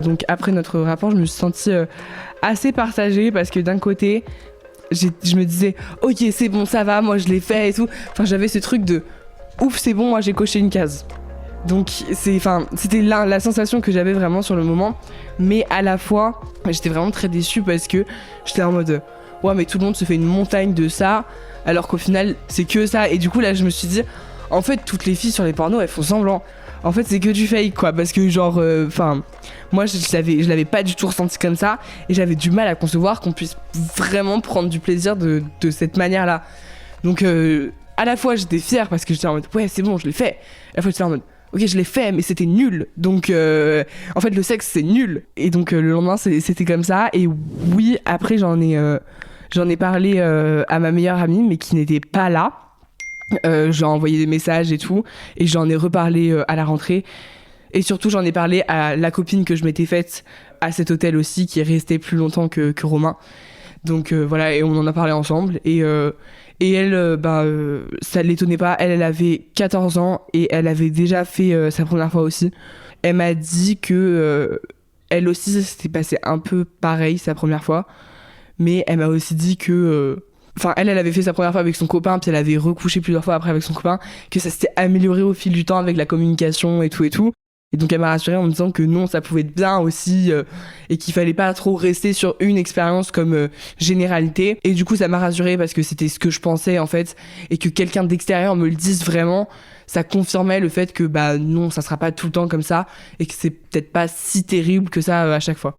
Donc après notre rapport, je me suis sentie assez partagée parce que d'un côté, je me disais ok c'est bon, ça va, moi je l'ai fait et tout. Enfin j'avais ce truc de ouf c'est bon, moi j'ai coché une case. Donc c'était la sensation que j'avais vraiment sur le moment. Mais à la fois, j'étais vraiment très déçue parce que j'étais en mode ouais mais tout le monde se fait une montagne de ça alors qu'au final c'est que ça. Et du coup là je me suis dit en fait toutes les filles sur les pornos elles font semblant. En fait c'est que du fake quoi, parce que genre moi je l'avais pas du tout ressenti comme ça et j'avais du mal à concevoir qu'on puisse vraiment prendre du plaisir de cette manière là. Donc à la fois j'étais fière parce que j'étais en mode ouais c'est bon je l'ai fait, à la fois j'étais en mode ok je l'ai fait mais c'était nul, donc en fait le sexe c'est nul. Et donc le lendemain c'était comme ça. Et oui après j'en ai parlé à ma meilleure amie mais qui n'était pas là. J'ai envoyé des messages et tout et j'en ai reparlé à la rentrée. Et surtout j'en ai parlé à la copine que je m'étais faite à cet hôtel aussi, qui est restée plus longtemps que Romain. Donc voilà, et on en a parlé ensemble. Et elle, ça l'étonnait pas. Elle avait 14 ans et elle avait déjà fait sa première fois aussi. Elle m'a dit que elle aussi, ça s'était passé un peu pareil sa première fois. Mais elle m'a aussi dit que... elle avait fait sa première fois avec son copain, puis elle avait recouché plusieurs fois après avec son copain, que ça s'était amélioré au fil du temps avec la communication et tout et tout. Et donc elle m'a rassurée en me disant que non, ça pouvait être bien aussi et qu'il fallait pas trop rester sur une expérience comme généralité. Et du coup ça m'a rassurée parce que c'était ce que je pensais en fait, et que quelqu'un d'extérieur me le dise vraiment, ça confirmait le fait que non, ça sera pas tout le temps comme ça et que c'est peut-être pas si terrible que ça à chaque fois.